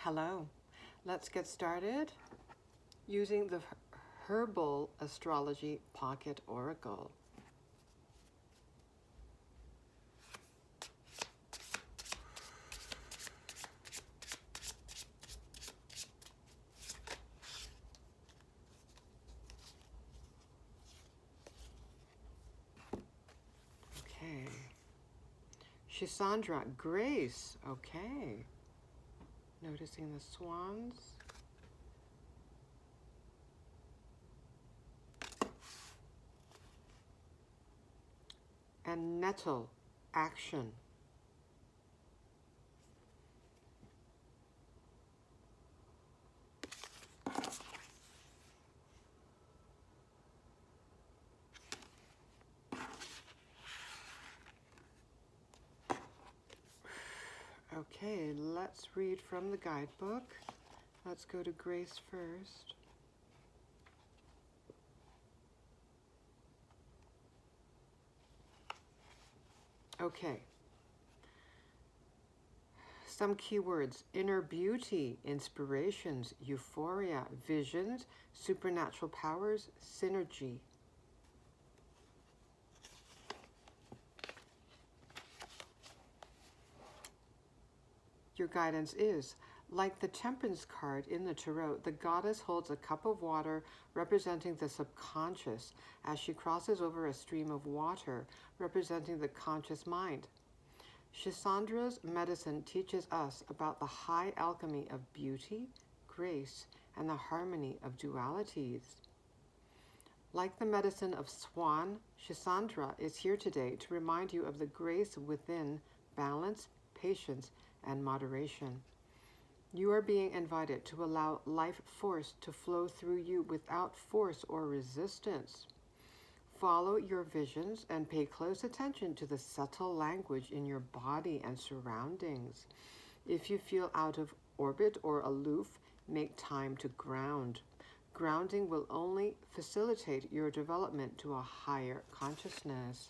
Hello. Let's get started using the Herbal Astrology Pocket Oracle. Okay. Shisandra, Grace. Okay. Noticing the swans. And Nettle, Action. Okay, let's read from the guidebook. Let's go to Grace first. Okay. Some keywords: inner beauty, inspirations, euphoria, visions, supernatural powers, synergy. Your guidance is, like the Temperance card in the Tarot, the goddess holds a cup of water representing the subconscious as she crosses over a stream of water representing the conscious mind. Shisandra's medicine teaches us about the high alchemy of beauty, grace, and the harmony of dualities. Like the medicine of Swan, Shisandra is here today to remind you of the grace within, balance, patience, and moderation. You are being invited to allow life force to flow through you without force or resistance. Follow your visions and pay close attention to the subtle language in your body and surroundings. If you feel out of orbit or aloof, make time to ground. Grounding will only facilitate your development to a higher consciousness.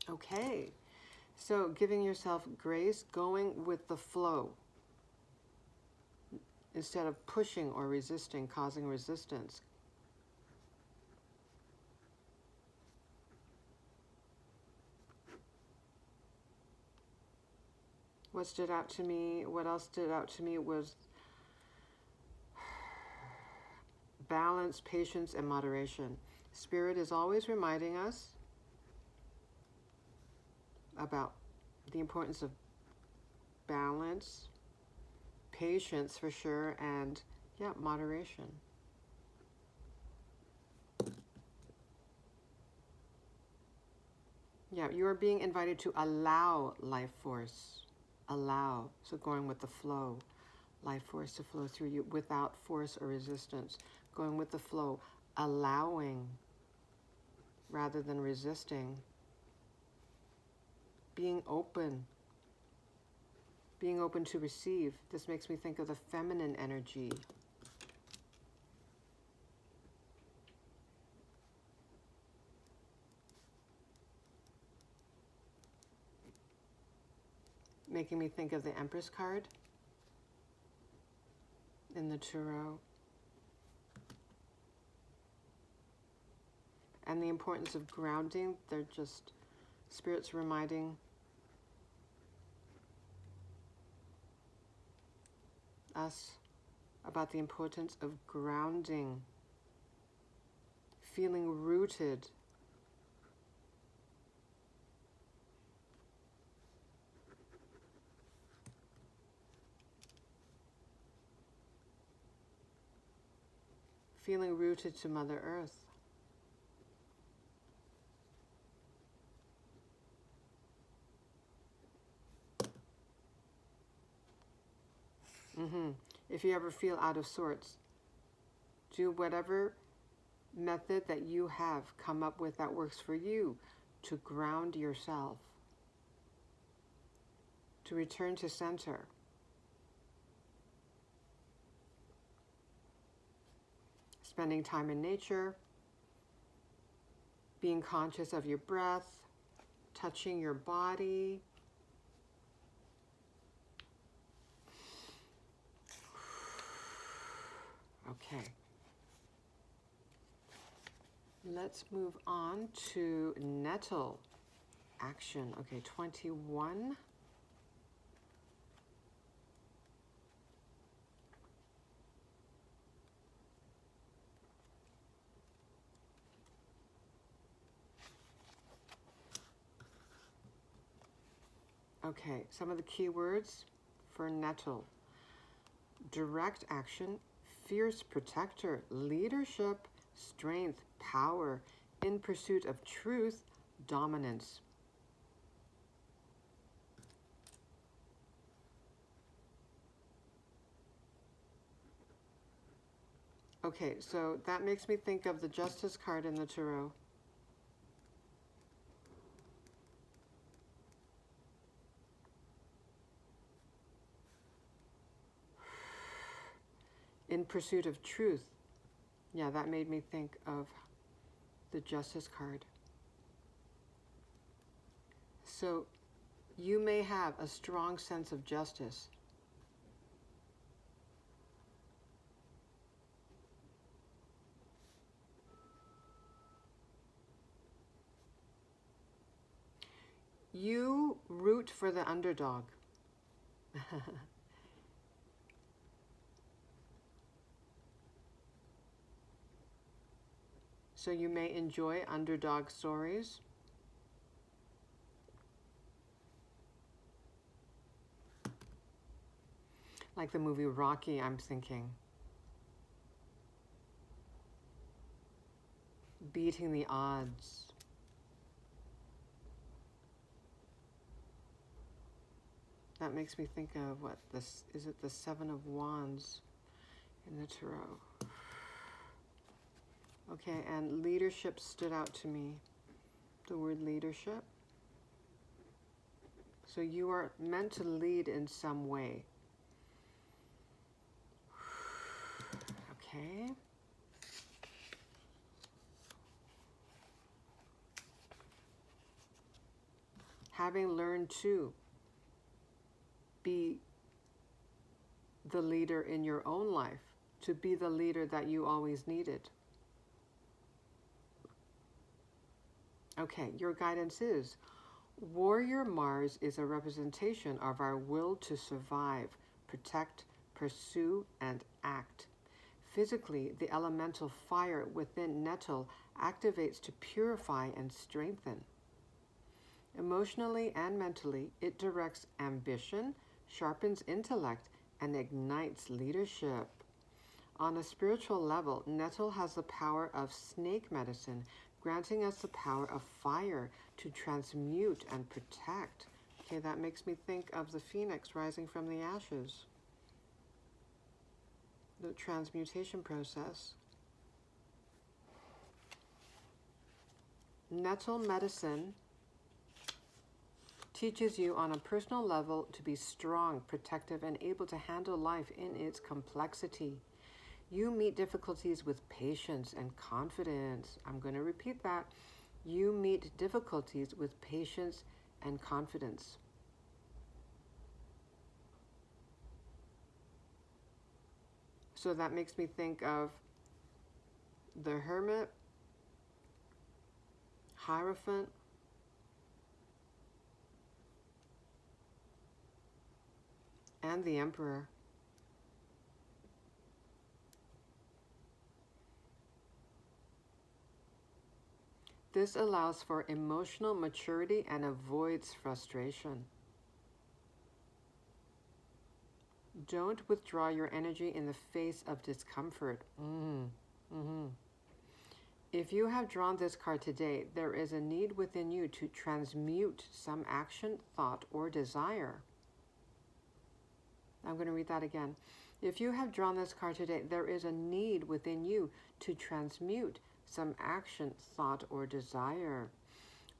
Okay. So giving yourself grace, going with the flow, instead of pushing or resisting, causing resistance. What stood out to me, what else stood out to me was balance, patience, and moderation. Spirit is always reminding us about the importance of balance, patience for sure, and moderation. You are being invited to allow life force. Allow. So going with the flow. Life force to flow through you without force or resistance. Going with the flow. Allowing rather than resisting. Being open. Being open to receive. This makes me think of the feminine energy. Making me think of the Empress card in the Tarot. And the importance of grounding. They're just spirits reminding us about the importance of grounding, feeling rooted. Feeling rooted to Mother Earth. If you ever feel out of sorts, do whatever method that you have come up with that works for you to ground yourself, to return to center. Spending time in nature, being conscious of your breath, touching your body. Okay. Let's move on to nettle action. Okay, 21. Okay, some of the keywords for nettle: direct action, fierce protector, leadership, strength, power, in pursuit of truth, dominance. Okay, so that makes me think of the Justice card in the Tarot. In pursuit of truth. Yeah, that made me think of the Justice card. So you may have a strong sense of justice. You root for the underdog. So you may enjoy underdog stories. Like the movie Rocky, I'm thinking. Beating the odds. That makes me think of what this is. It the Seven of Wands in the Tarot. Okay, and leadership stood out to me. The word leadership. So you are meant to lead in some way. Okay. Having learned to be the leader in your own life, to be the leader that you always needed. Okay, your guidance is: Warrior Mars is a representation of our will to survive, protect, pursue, and act. Physically, the elemental fire within nettle activates to purify and strengthen. Emotionally and mentally, it directs ambition, sharpens intellect, and ignites leadership. On a spiritual level, nettle has the power of snake medicine, granting us the power of fire to transmute and protect. Okay, that makes me think of the phoenix rising from the ashes. The transmutation process. Nettle medicine teaches you on a personal level to be strong, protective, and able to handle life in its complexity. You meet difficulties with patience and confidence. I'm going to repeat that. You meet difficulties with patience and confidence. So that makes me think of the Hermit, Hierophant, and the Emperor. This allows for emotional maturity and avoids frustration. Don't withdraw your energy in the face of discomfort. If you have drawn this card today, there is a need within you to transmute some action, thought, or desire. I'm going to read that again. If you have drawn this card today, there is a need within you to transmute some action, thought, or desire.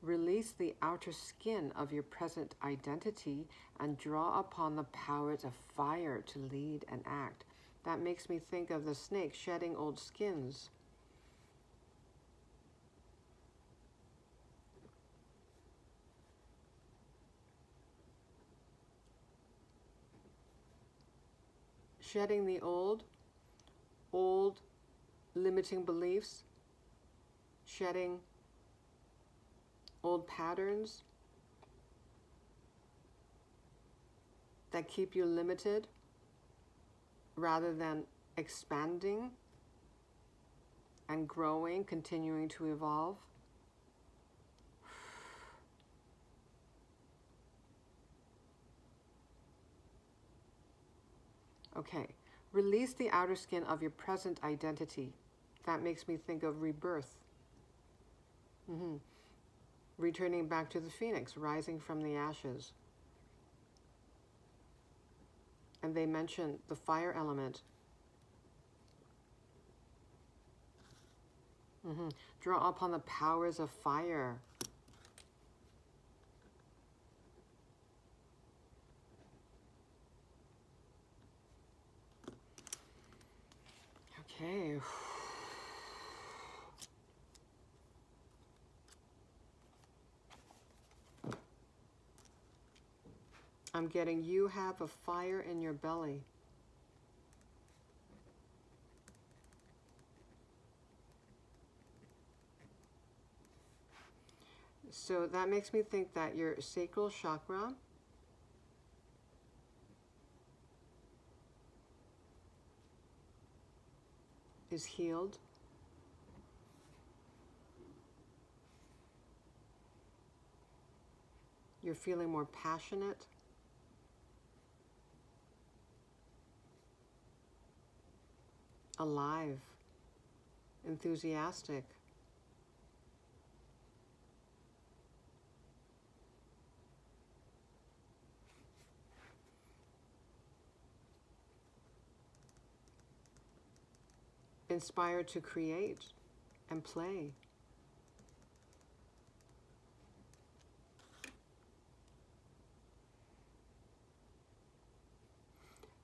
Release the outer skin of your present identity and draw upon the powers of fire to lead and act. That makes me think of the snake shedding old skins. Shedding the old old limiting beliefs, shedding old patterns that keep you limited rather than expanding and growing, continuing to evolve. Okay, release the outer skin of your present identity. That makes me think of rebirth. Returning back to the phoenix, rising from the ashes. And they mention the fire element. Draw upon the powers of fire. Okay. I'm getting you have a fire in your belly. So that makes me think that your sacral chakra is healed. You're feeling more passionate. Alive. Enthusiastic. Inspired to create and play.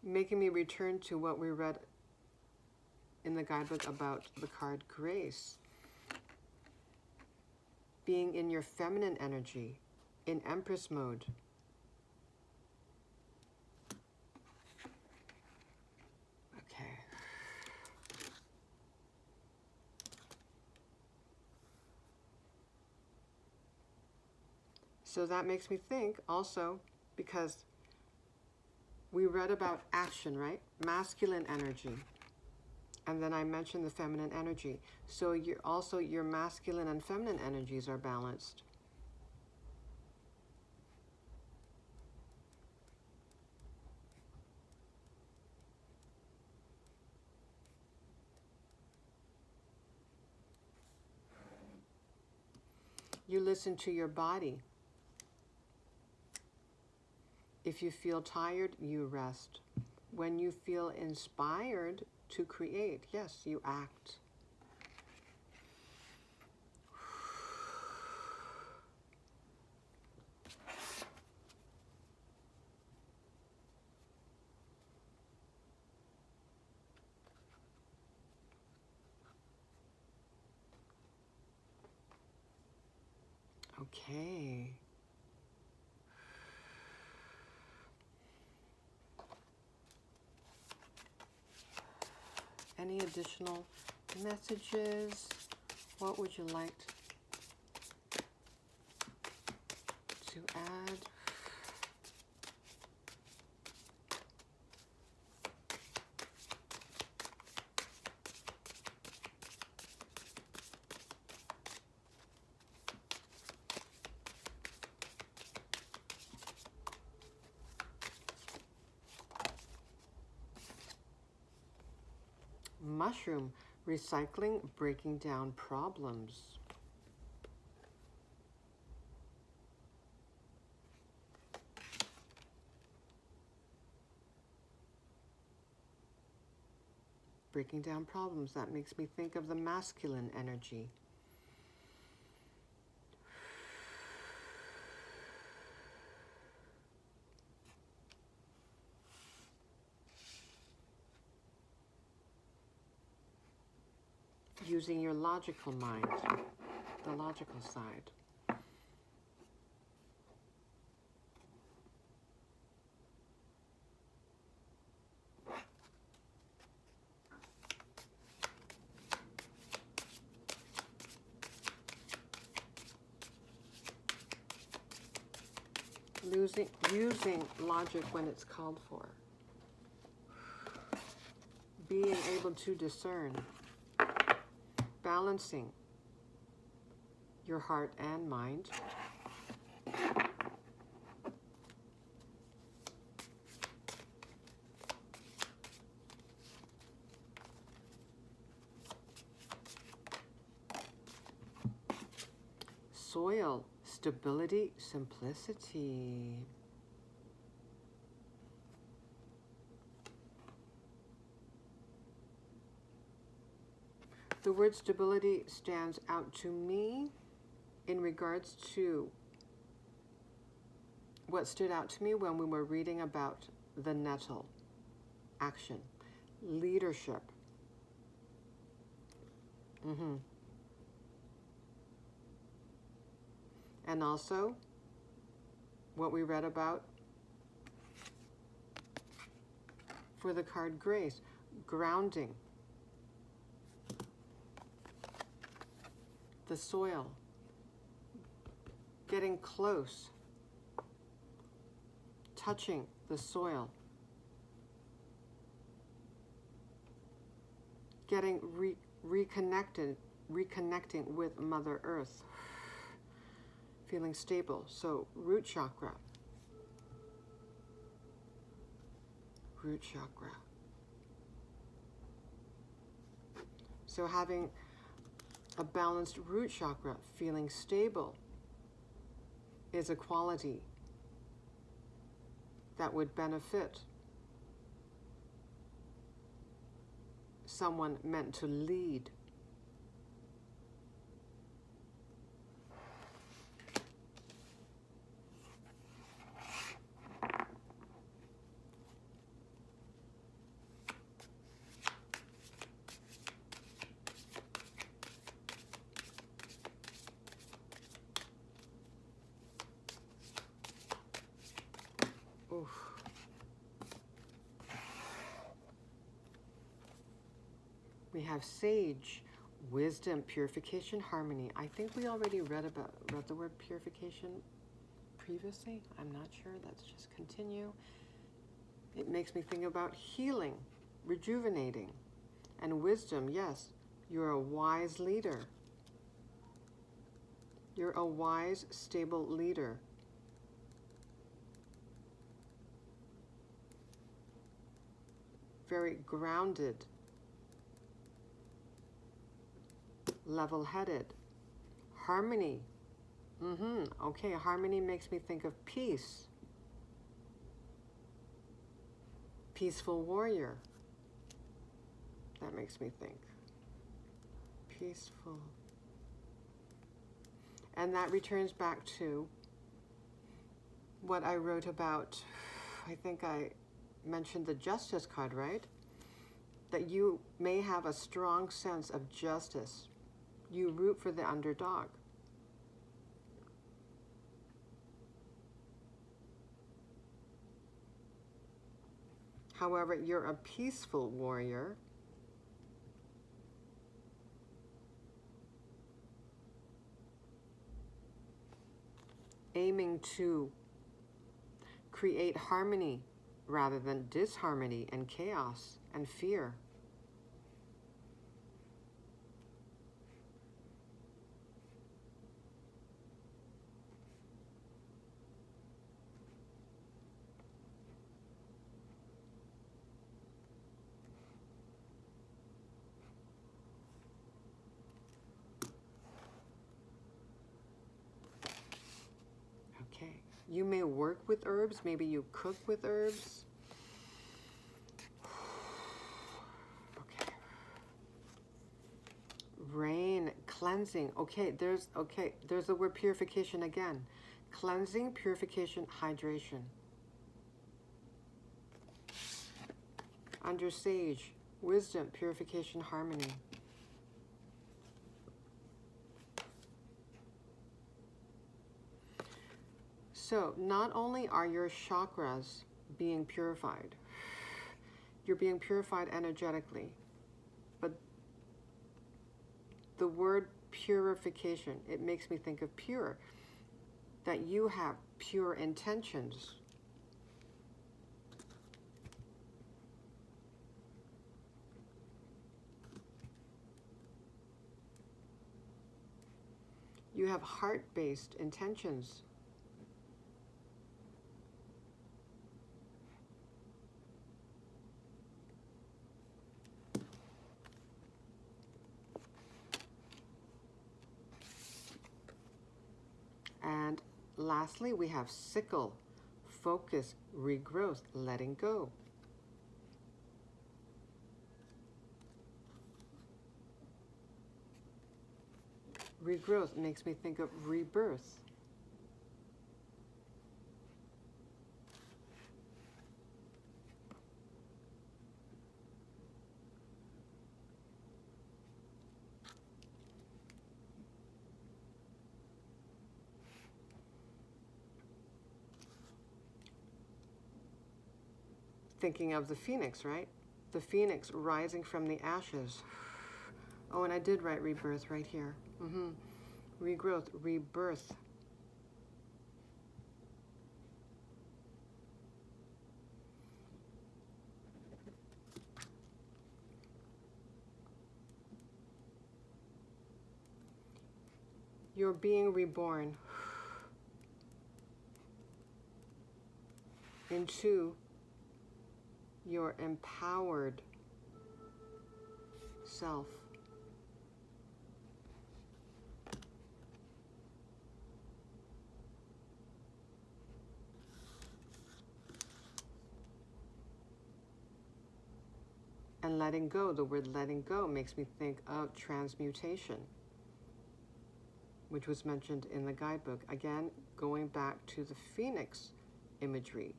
Making me return to what we read in the guidebook about the card Grace. Being in your feminine energy, in Empress mode. Okay. So that makes me think also, because we read about action, right? Masculine energy. And then I mentioned the feminine energy. So you're also, your masculine and feminine energies are balanced. You listen to your body. If you feel tired, you rest. When you feel inspired to create, yes, you act. Okay. Any additional messages? What would you like to add? Mushroom, recycling, breaking down problems. Breaking down problems, that makes me think of the masculine energy. Using your logical mind, the logical side. using logic when it's called for. Being able to discern. Balancing your heart and mind. Soil, stability, simplicity. The word stability stands out to me in regards to what stood out to me when we were reading about the nettle, action, leadership. And also what we read about for the card grace, grounding, the soil, getting close, touching the soil, getting reconnecting with Mother Earth, feeling stable. So root chakra, root chakra. So having a balanced root chakra, feeling stable, is a quality that would benefit someone meant to lead. Oof. We have sage, wisdom, purification, harmony. I think we already read the word purification previously. I'm not sure. Let's just continue. It makes me think about healing, rejuvenating, and wisdom. Yes, you're a wise leader. You're a wise, stable leader. Very grounded, level-headed. Harmony. Okay, harmony makes me think of peace. Peaceful warrior. That makes me think. Peaceful. And that returns back to what I wrote about. I think I mentioned the justice card, right? That you may have a strong sense of justice. You root for the underdog. However, you're a peaceful warrior. Aiming to create harmony rather than disharmony and chaos and fear. Okay, you may work with herbs, maybe you cook with herbs. Okay. Rain, cleansing. Okay, there's the word purification again. Cleansing, purification, hydration. Under sage, wisdom, purification, harmony. So not only are your chakras being purified, you're being purified energetically, but the word purification, it makes me think of pure. that you have pure intentions. You have heart-based intentions. And lastly, we have sickle, focus, regrowth, letting go. Regrowth makes me think of rebirth. Thinking of the phoenix, right? The phoenix rising from the ashes. Oh, and I did write rebirth right here. Regrowth, rebirth. You're being reborn into your empowered self. And letting go, the word letting go makes me think of transmutation, which was mentioned in the guidebook. Again, going back to the phoenix imagery,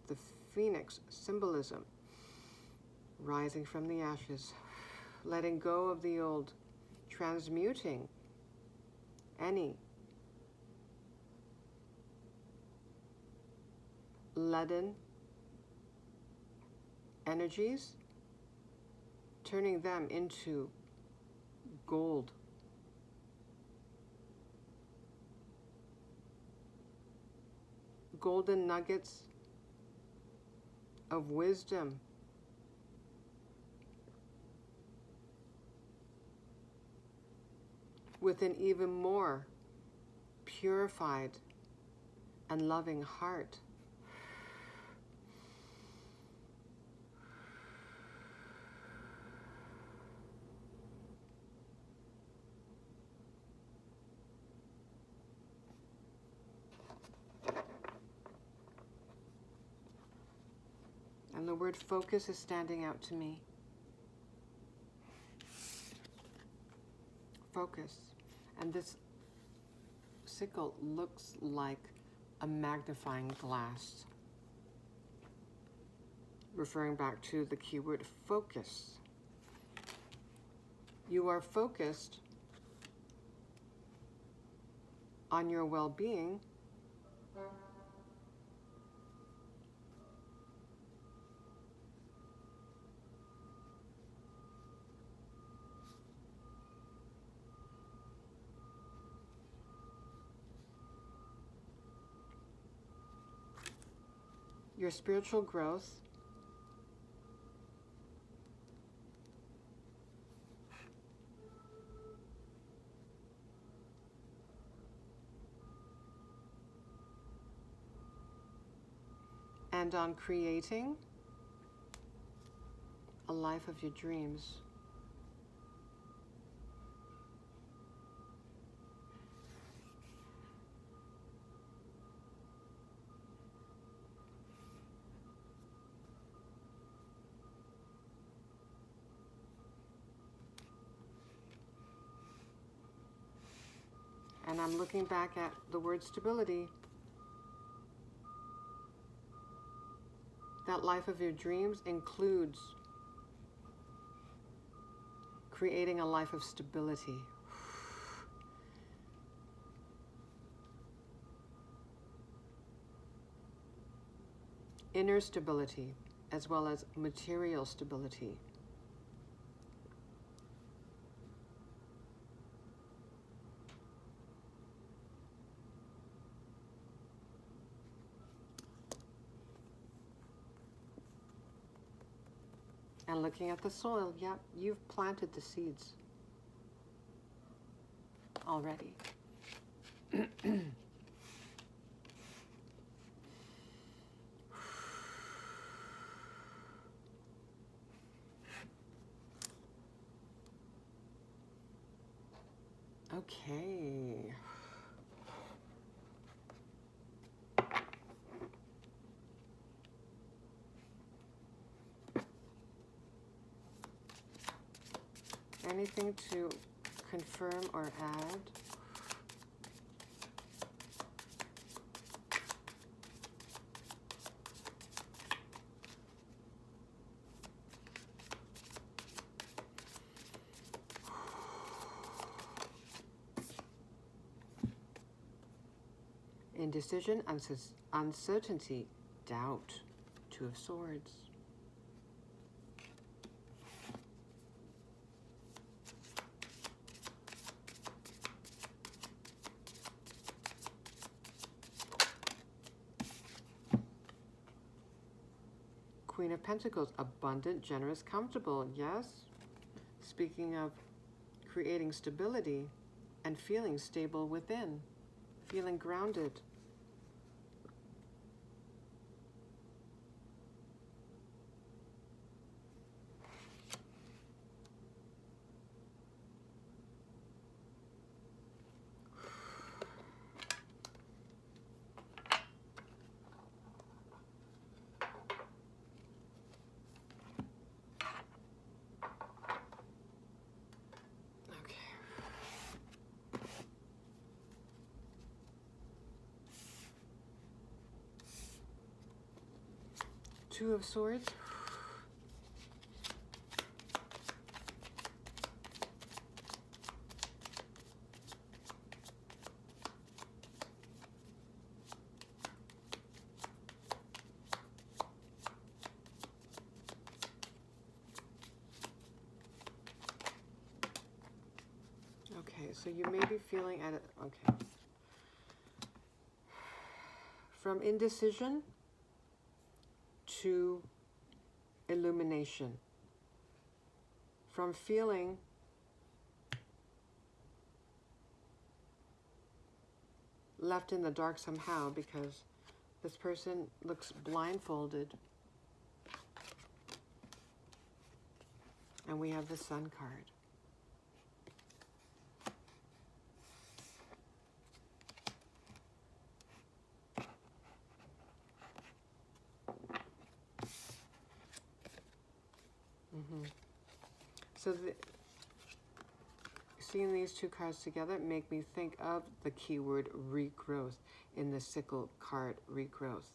the phoenix symbolism, rising from the ashes, letting go of the old, transmuting any leaden energies, turning them into gold. Golden nuggets of wisdom. With an even more purified and loving heart. And the word focus is standing out to me. Focus. And this sickle looks like a magnifying glass, referring back to the keyword focus. You are focused on your well-being your spiritual growth, and on creating a life of your dreams. And I'm looking back at the word stability. That life of your dreams includes creating a life of stability. Inner stability, as well as material stability. And looking at the soil, yep, you've planted the seeds already. Okay. Anything to confirm or add? Indecision, uncertainty, doubt. Two of Swords. Queen of Pentacles, abundant, generous, comfortable. Yes. Speaking of creating stability and feeling stable within, feeling grounded. Two of Swords. Okay, so you may be feeling at it. Okay. From indecision to illumination. From feeling left in the dark somehow because this person looks blindfolded. And we have the Sun card. So seeing these two cards together make me think of the keyword regrowth in the sickle card, regrowth.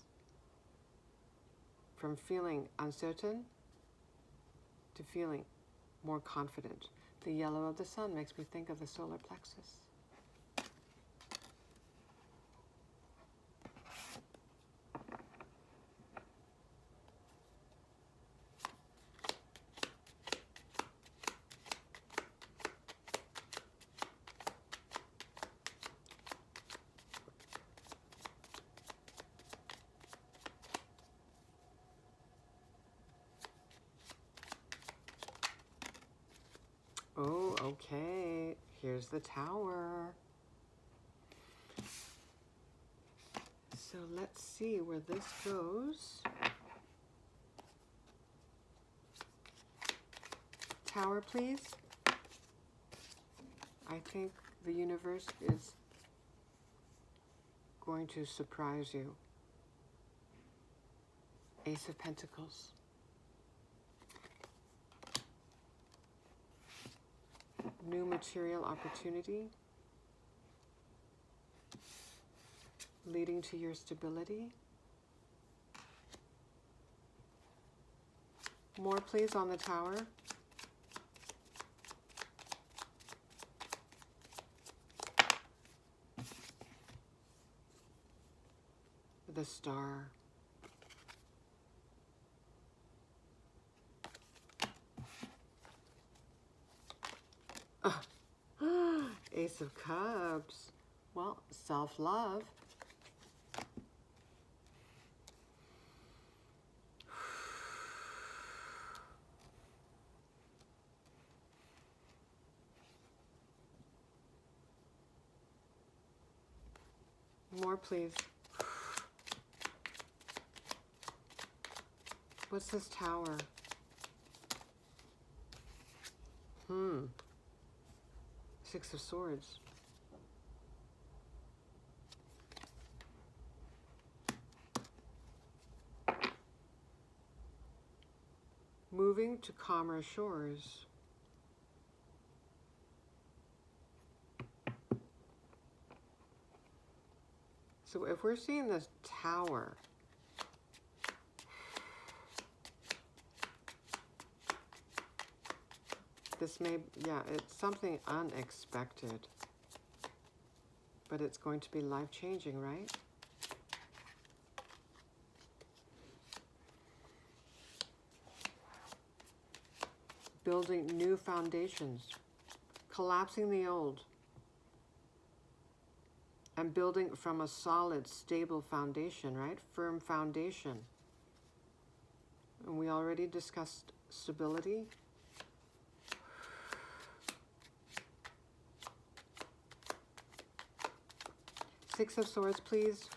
From feeling uncertain to feeling more confident. The yellow of the sun makes me think of the solar plexus. Oh, okay. Here's the Tower. So let's see where this goes. Tower, please. I think the universe is going to surprise you. Ace of Pentacles. New material opportunity, leading to your stability. More, please, on the Tower. The Star. Ace of Cups. Well, self-love. More, please. What's this Tower? Six of Swords. Moving to calmer shores. So if we're seeing this Tower, this may, yeah, it's something unexpected, but it's going to be life-changing, right? Building new foundations, collapsing the old, and building from a solid, stable foundation, right? Firm foundation. And we already discussed stability. Six of Swords, please.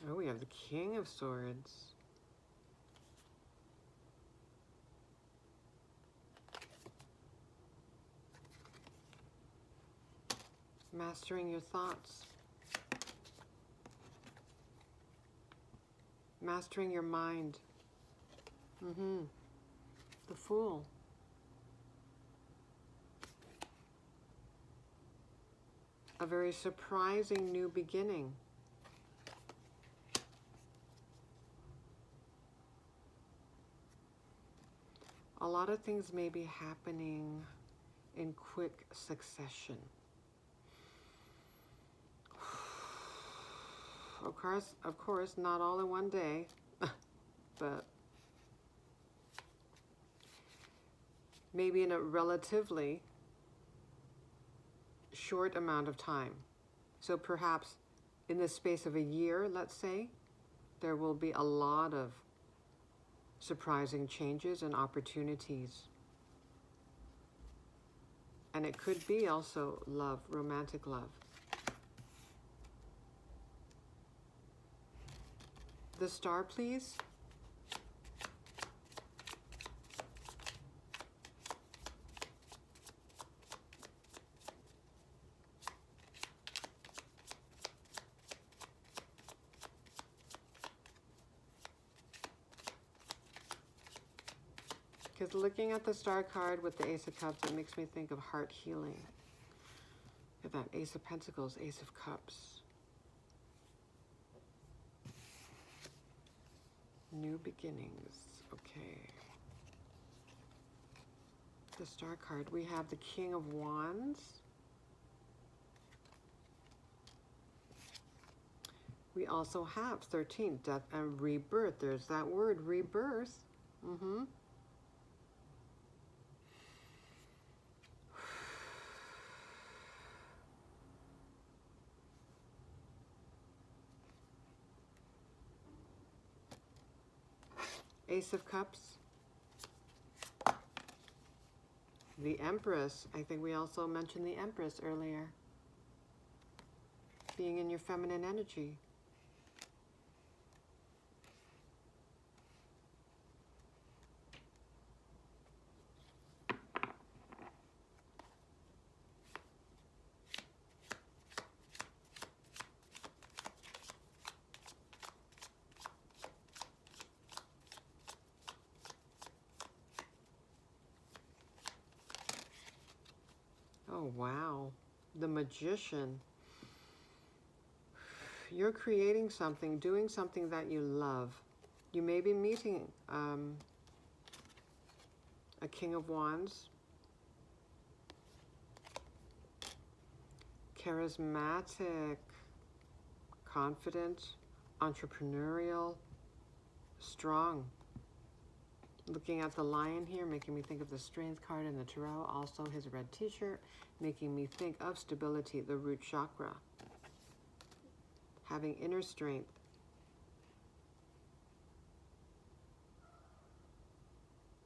Oh, we have the King of Swords. Mastering your thoughts. Mastering your mind. The Fool. A very surprising new beginning. A lot of things may be happening in quick succession. Of course, not all in one day, but maybe in a relatively short amount of time. So perhaps in the space of a year, let's say, there will be a lot of surprising changes and opportunities. And it could be also love, romantic love. The Star, please. Because looking at the Star card with the Ace of Cups, it makes me think of heart healing. Look at that, Ace of Pentacles, Ace of Cups. New beginnings, okay. The Star card, we have the King of Wands. We also have 13, death and rebirth. There's that word, rebirth. Ace of Cups. The Empress. I think we also mentioned the Empress earlier. Being in your feminine energy. Oh, wow. The Magician. You're creating something, doing something that you love. You may be meeting a King of Wands. Charismatic, confident, entrepreneurial, strong. Looking at the lion here, making me think of the strength card in the tarot. Also his red t-shirt, making me think of stability, the root chakra. Having inner strength.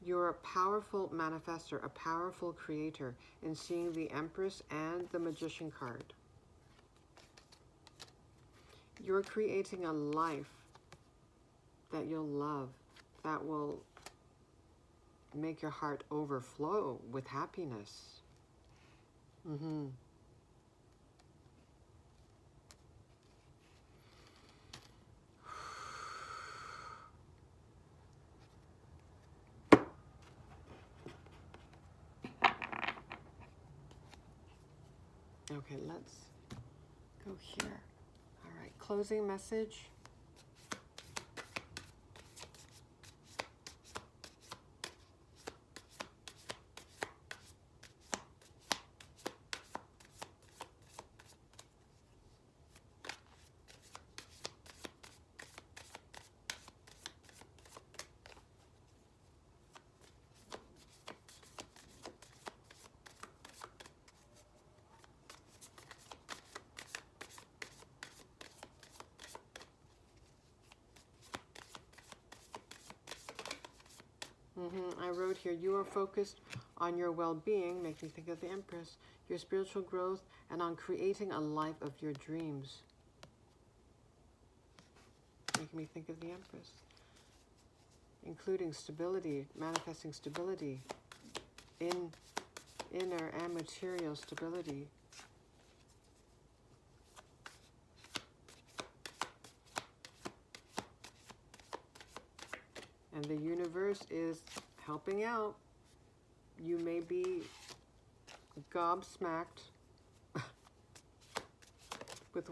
You're a powerful manifester, a powerful creator in seeing the Empress and the Magician card. You're creating a life that you'll love, that will make your heart overflow with happiness. Okay, let's go here. All right, closing message. I wrote here, you are focused on your well-being, make me think of the Empress, your spiritual growth, and on creating a life of your dreams. Making me think of the Empress. Including stability, manifesting stability, in inner and material stability. And the universe is helping out. You may be gobsmacked with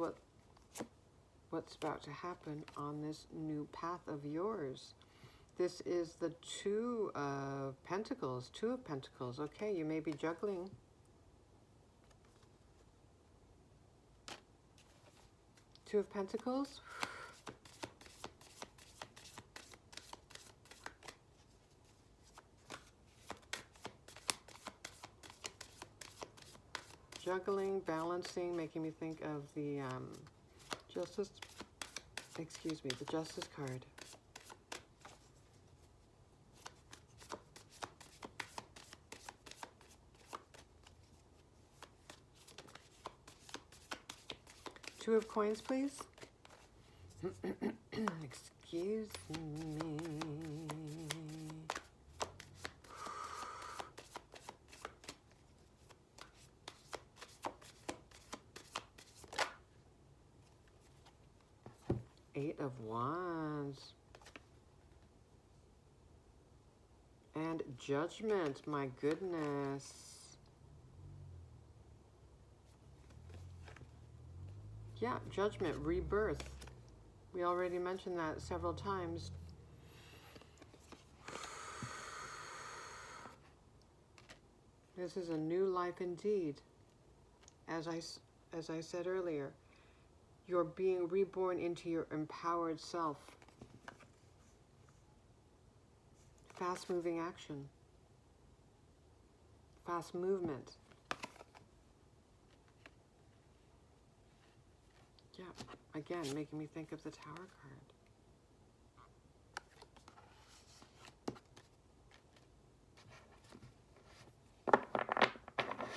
what's about to happen on this new path of yours. This is the Two of Pentacles. Okay, you may be juggling. Two of Pentacles. Juggling, balancing, making me think of the the Justice card. Two of Coins, please. Excuse me. Eight of Wands. And Judgment, my goodness. Yeah, Judgment, rebirth. We already mentioned that several times. This is a new life indeed. As I said earlier, you're being reborn into your empowered self. Fast-moving action. Fast movement. Yeah, again, making me think of the Tower card.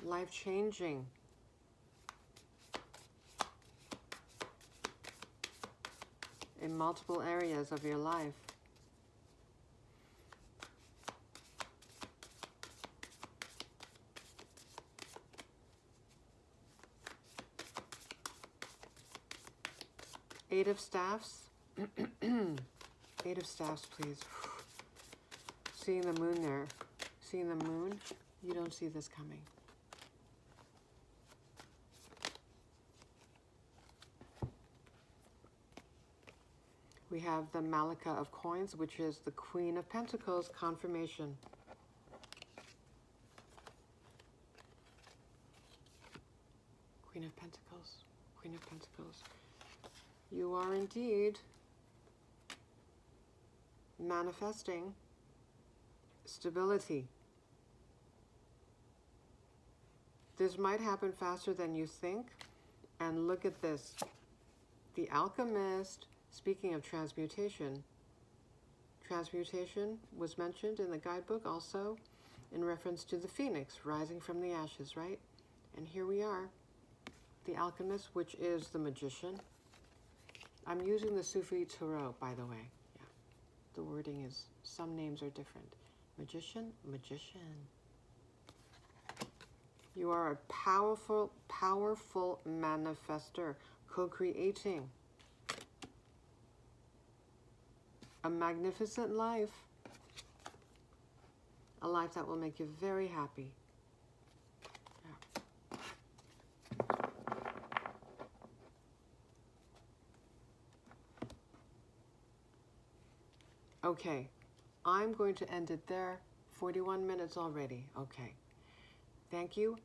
Life-changing. In multiple areas of your life. Eight of Staffs. Eight of Staffs, please. Seeing the moon there. Seeing the moon. You don't see this coming. We have the Malika of Coins, which is the Queen of Pentacles, confirmation. Queen of Pentacles, Queen of Pentacles. You are indeed manifesting stability. This might happen faster than you think. And look at this. The Alchemist, speaking of transmutation, transmutation was mentioned in the guidebook also in reference to the phoenix rising from the ashes, right? And here we are, the Alchemist, which is the magician. I'm using the Sufi Tarot, by the way. Yeah, the wording is, some names are different. Magician, magician. You are a powerful, powerful manifester, co-creating a magnificent life, a life that will make you very happy. Yeah. Okay, I'm going to end it there. 41 minutes already. Okay. Thank you.